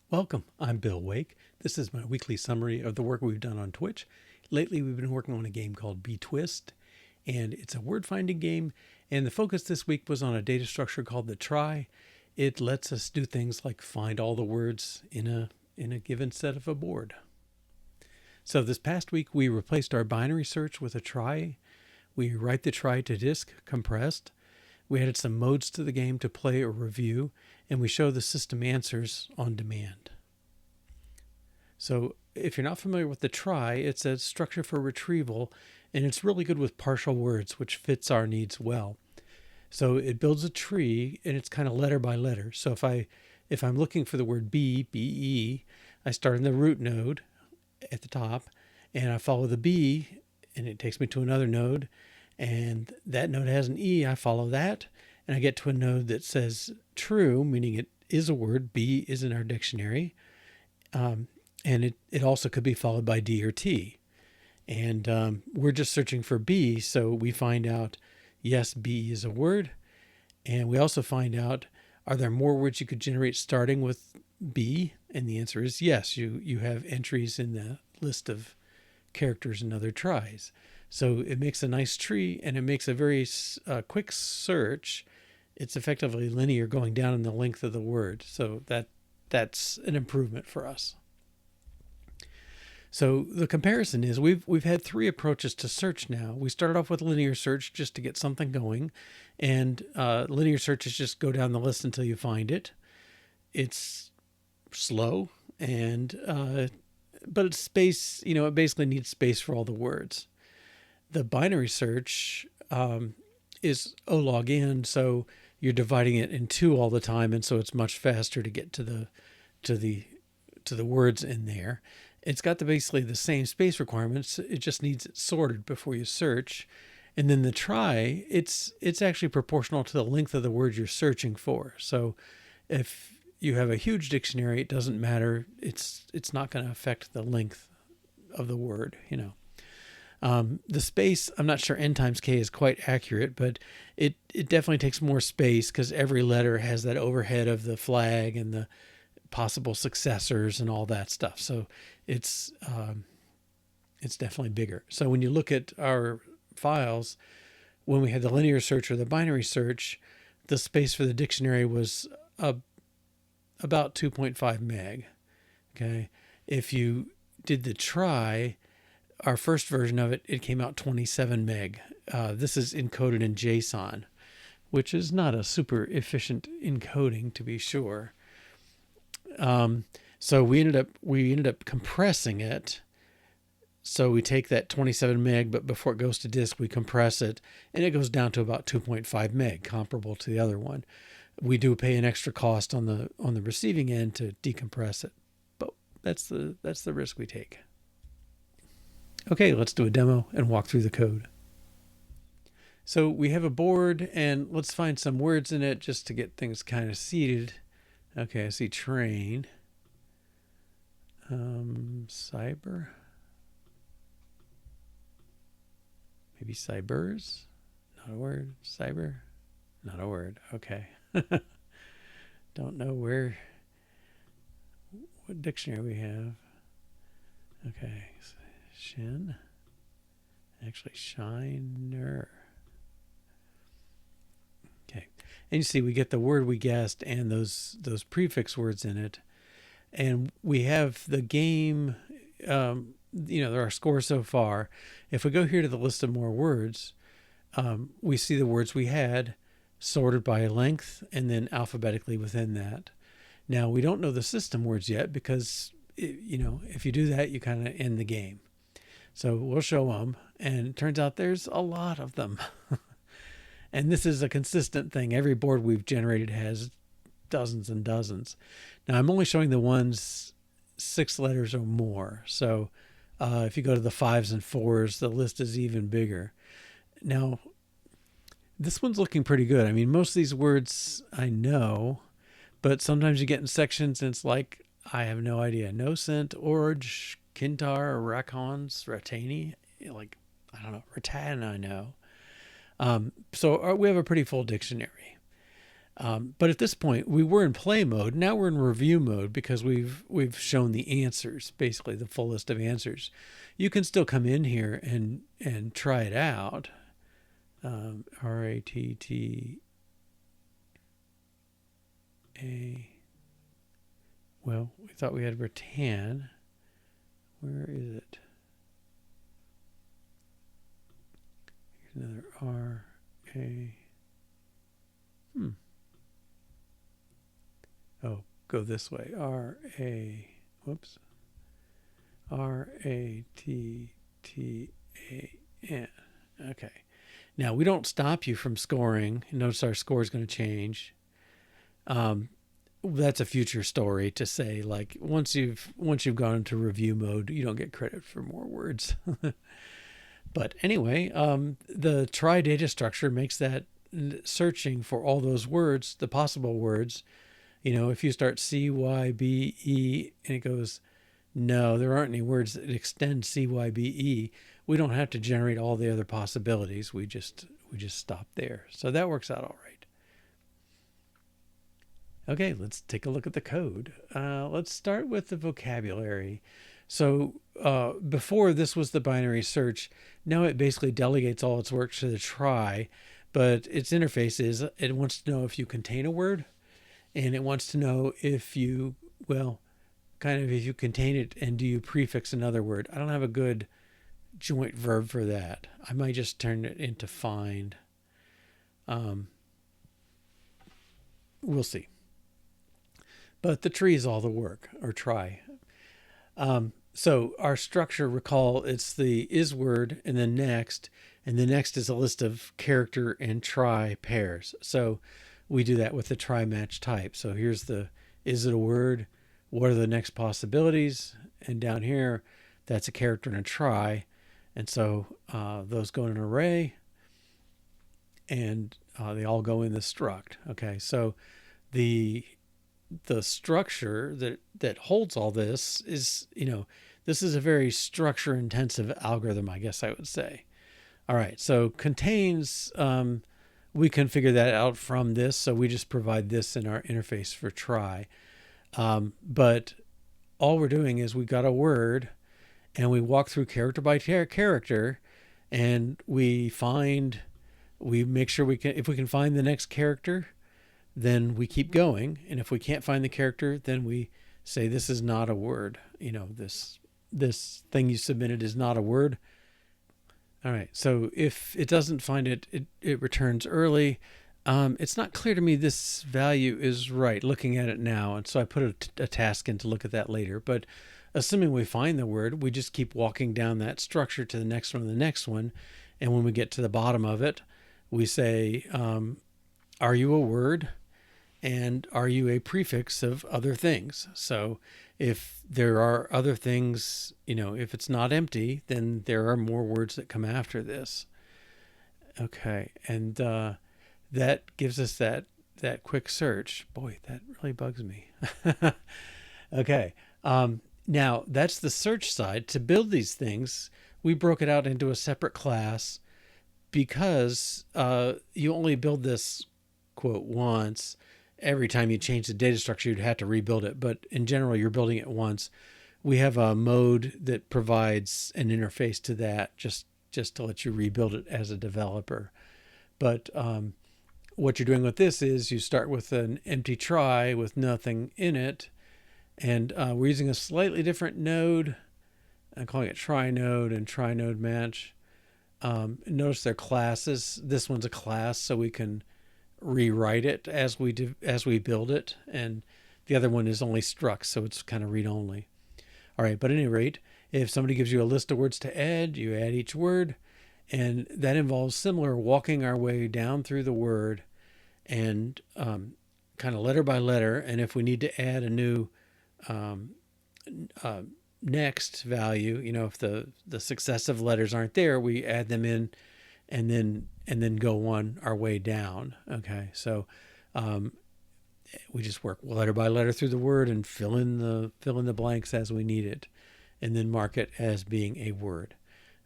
Welcome, I'm Bill Wake. This is my weekly summary of the work we've done on Twitch. Lately, we've been working on a game called Betwist, and it's a word finding game. And the focus this week was on a data structure called the Trie. It lets us do things like find all the words in a given set of a board. So this past week, we replaced our binary search with a Trie. We write the Trie to disk compressed. We added some modes to the game to play or review, and we show the system answers on demand. So if you're not familiar with the Trie, it's a structure for retrieval, and it's really good with partial words, which fits our needs well. So it builds a tree, and it's kind of letter by letter. So if I'm looking for the word B-E, I start in the root node at the top, and I follow the B, and it takes me to another node, and that node has an E. I follow that, and I get to a node that says true, meaning it is a word. B is in our dictionary, and it also could be followed by D or T. And we're just searching for B, so we find out, yes, B is a word, and we also find out, are there more words you could generate starting with B? And the answer is yes. You have entries in the list of characters and other tries. So it makes a nice tree, and it makes a very quick search. It's effectively linear, going down in the length of the word. So that's an improvement for us. So the comparison is we've had three approaches to search now. We started off with linear search just to get something going, and linear search is just go down the list until you find it. It's slow, and but it's space. It basically needs space for all the words. The binary search is O log n, so you're dividing it in two all the time, and so it's much faster to get to the words in there. It's got basically the same space requirements. It just needs it sorted before you search. And then the Trie, it's actually proportional to the length of the word you're searching for. So if you have a huge dictionary, it doesn't matter. It's not going to affect the length of the word, The space, I'm not sure n times k is quite accurate, but it definitely takes more space because every letter has that overhead of the flag and the possible successors and all that stuff. So it's definitely bigger. So when you look at our files, when we had the linear search or the binary search, the space for the dictionary was about 2.5 meg. Okay. If you did the Trie, our first version of it came out 27 meg. This is encoded in JSON, which is not a super efficient encoding, to be sure. So we ended up compressing it. So we take that 27 meg, but before it goes to disk, we compress it, and it goes down to about 2.5 meg, comparable to the other one. We do pay an extra cost on the receiving end to decompress it, but that's the risk we take. Okay, let's do a demo and walk through the code. So we have a board, and let's find some words in it just to get things kind of seated. Okay, I see train. Cyber. Maybe cybers. Not a word. Cyber. Not a word. Okay. Don't know what dictionary we have. Okay. Shin. Actually, shiner. Okay. And you see we get the word we guessed and those prefix words in it. And we have the game, there are scores so far. If we go here to the list of more words, we see the words we had sorted by length and then alphabetically within that. Now, we don't know the system words yet because, if you do that, you kind of end the game. So we'll show them, and it turns out there's a lot of them. And this is a consistent thing. Every board we've generated has dozens and dozens. Now, I'm only showing the ones 6 letters or more. So if you go to the 5s and 4s, the list is even bigger. Now, this one's looking pretty good. I mean, most of these words I know, but sometimes you get in sections and it's like, I have no idea. Nocent, Orge, Kintar, Racons, Ratani, like, I don't know, Rattan I know. So we have a pretty full dictionary. But at this point, we were in play mode. Now we're in review mode because we've shown the answers, basically the full list of answers. You can still come in here and try it out. RATTA. Well, we thought we had rattan. Where is it? Here's another R A. Oh, go this way. Whoops. RATTAN. Okay. Now we don't stop you from scoring. Notice our score is going to change. That's a future story to say, like once you've gone into review mode, you don't get credit for more words. But anyway, the trie data structure makes that searching for all those words, the possible words. If you start CYBE and it goes, no, there aren't any words that extend CYBE, we don't have to generate all the other possibilities. We just stop there. So that works out all right. Okay, let's take a look at the code. Let's start with the vocabulary. So before this was the binary search. Now it basically delegates all its work to the trie, but its interface is it wants to know if you contain a word, and it wants to know if you, if you contain it and do you prefix another word. I don't have a good joint verb for that. I might just turn it into find. We'll see. But the tree is all the work, or trie. So our structure, recall, it's the is word and then next, and the next is a list of character and trie pairs. So we do that with the trie match type. So here's the, is it a word? What are the next possibilities? And down here, that's a character and a trie. And so those go in an array, and they all go in the struct. Okay, so the structure that holds all this is, this is a very structure intensive algorithm, I guess I would say. All right, so contains, we can figure that out from this. So we just provide this in our interface for trie. But all we're doing is we got a word and we walk through character by character, and we make sure if we can find the next character, then we keep going. And if we can't find the character, then we say this is not a word. This thing you submitted is not a word. All right. So if it doesn't find it, it returns early. It's not clear to me this value is right looking at it now. And so I put a task in to look at that later. But assuming we find the word, we just keep walking down that structure to the next one and the next one. And when we get to the bottom of it, we say, are you a word? And are you a prefix of other things? So if there are other things, if it's not empty, then there are more words that come after this. Okay. And that gives us that quick search. Boy, that really bugs me. Okay. Now that's the search side. To build these things, we broke it out into a separate class because you only build this quote once. Every time you change the data structure, you'd have to rebuild it. But in general, you're building it once. We have a mode that provides an interface to that just to let you rebuild it as a developer. But what you're doing with this is you start with an empty trie with nothing in it. And we're using a slightly different node. I'm calling it trie node and trie node match. Notice they're classes. This one's a class, so we can rewrite it as we build it, and the other one is only struct, so it's kind of read only. All right, but at any rate, if somebody gives you a list of words to add, you add each word, and that involves similar walking our way down through the word and kind of letter by letter. And if we need to add a new next value, if the successive letters aren't there, we add them in and then go on our way down. Okay, so we just work letter by letter through the word and fill in the blanks as we need it, and then mark it as being a word.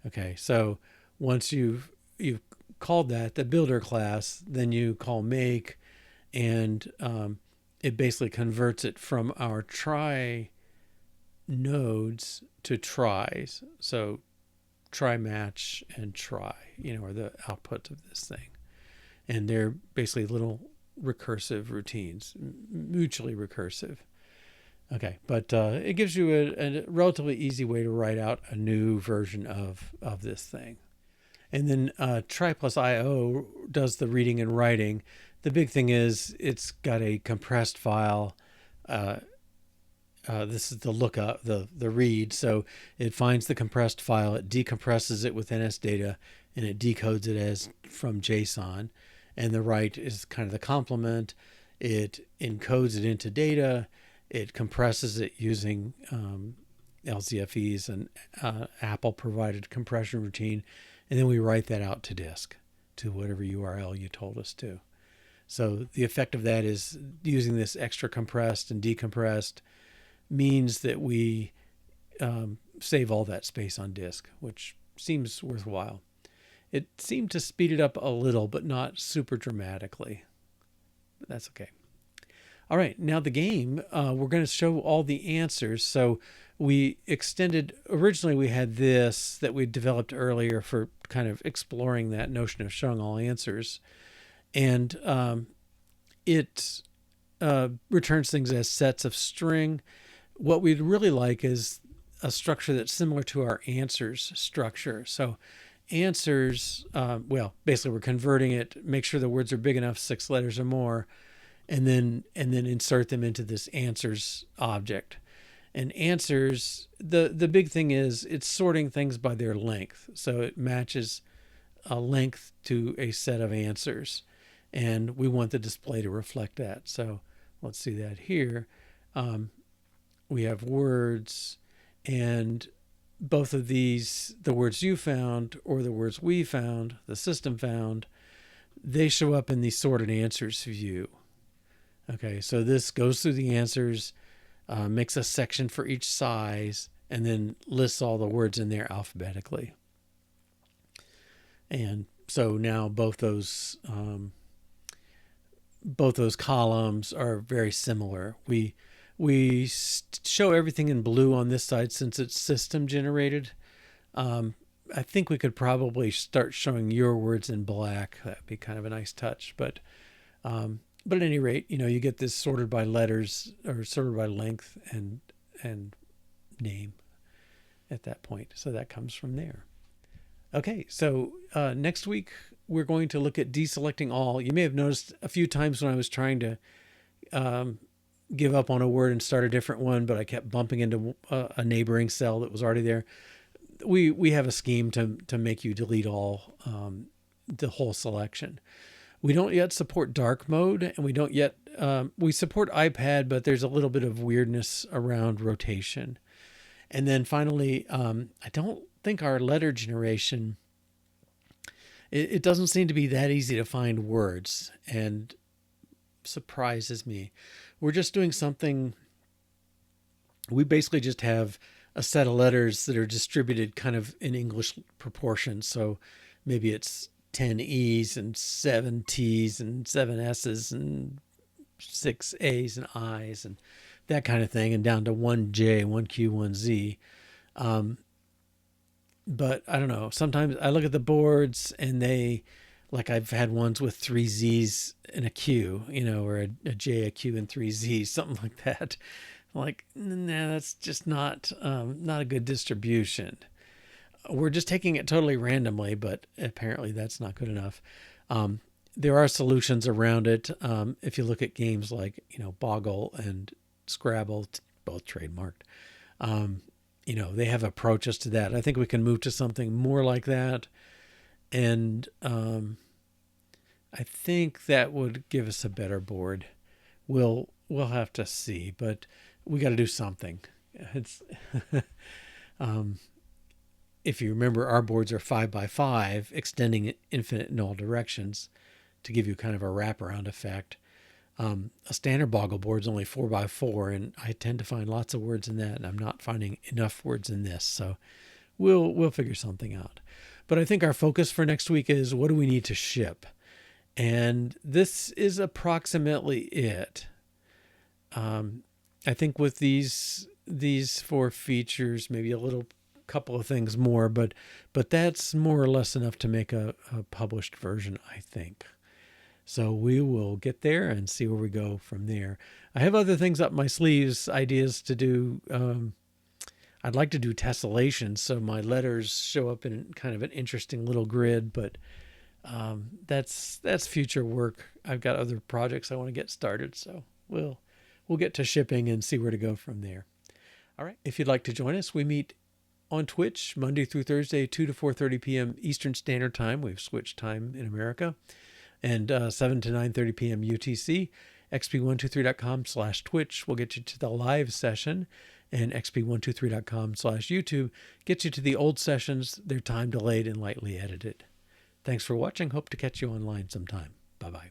Okay, so once you've called that the builder class, then you call make, and it basically converts it from our trie nodes to tries. So try match and try, are the outputs of this thing. And they're basically little recursive routines, mutually recursive. Okay, but it gives you a relatively easy way to write out a new version of this thing. And then try plus IO does the reading and writing. The big thing is it's got a compressed file. This is the lookup, the read. So it finds the compressed file, it decompresses it with NS data, and it decodes it as from JSON. And the write is kind of the complement. It encodes it into data. It compresses it using LZFEs and Apple provided compression routine. And then we write that out to disk to whatever URL you told us to. So the effect of that is using this extra compressed and decompressed means that we save all that space on disk, which seems worthwhile. It seemed to speed it up a little, but not super dramatically. But that's okay. All right, now the game, we're going to show all the answers. So we extended, originally we had this that we developed earlier for kind of exploring that notion of showing all answers. And it returns things as sets of string. What we'd really like is a structure that's similar to our answers structure. So answers, basically we're converting it, make sure the words are big enough, 6 letters or more, and then insert them into this answers object. And answers, the big thing is it's sorting things by their length. So it matches a length to a set of answers. And we want the display to reflect that. So let's see that here. We have words, and both of these, the words you found or the words we found, the system found, they show up in the sorted answers view. Okay, so this goes through the answers, makes a section for each size, and then lists all the words in there alphabetically. And so now both those columns are very similar. We show everything in blue on this side since it's system generated. I think we could probably start showing your words in black. That'd be kind of a nice touch. But at any rate, you get this sorted by letters or sorted by length and name at that point. So that comes from there. Okay, so next week we're going to look at deselecting all. You may have noticed a few times when I was trying to give up on a word and start a different one, but I kept bumping into a neighboring cell that was already there. We have a scheme to make you delete all the whole selection. We don't yet support dark mode, and we don't yet we support iPad, but there's a little bit of weirdness around rotation. And then finally, I don't think our letter generation, it doesn't seem to be that easy to find words, and surprises me. We're just doing something, we basically just have a set of letters that are distributed kind of in English proportions. So maybe it's 10 E's and 7 T's and 7 S's and 6 A's and I's and that kind of thing, and down to 1 J, 1 Q, 1 Z. But I don't know. Sometimes I look at the boards and I've had ones with 3 Z's and a Q, or a J, a Q, and 3 Z's, something like that. Like, nah, that's just not a good distribution. We're just taking it totally randomly, but apparently that's not good enough. There are solutions around it. If you look at games like, Boggle and Scrabble, both trademarked, they have approaches to that. I think we can move to something more like that. And I think that would give us a better board. We'll have to see, but we got to do something. It's if you remember, our boards are 5x5, extending infinite in all directions to give you kind of a wraparound effect. A standard Boggle board is only 4x4, and I tend to find lots of words in that, and I'm not finding enough words in this. So we'll figure something out. But I think our focus for next week is, what do we need to ship? And this is approximately it. I think with these 4 features, maybe a little couple of things more, but that's more or less enough to make a published version, I think. So we will get there and see where we go from there. I have other things up my sleeves, ideas to do. I'd like to do tessellation, so my letters show up in kind of an interesting little grid, but that's future work. I've got other projects I want to get started, so we'll get to shipping and see where to go from there. All right. If you'd like to join us, we meet on Twitch Monday through Thursday, 2 to 4:30 p.m. Eastern Standard Time. We've switched time in America. And 7 to 9:30 p.m. UTC. xp123.com/Twitch will get you to the live session, and xp123.com/YouTube gets you to the old sessions. They're time delayed and lightly edited. Thanks for watching. Hope to catch you online sometime. Bye-bye.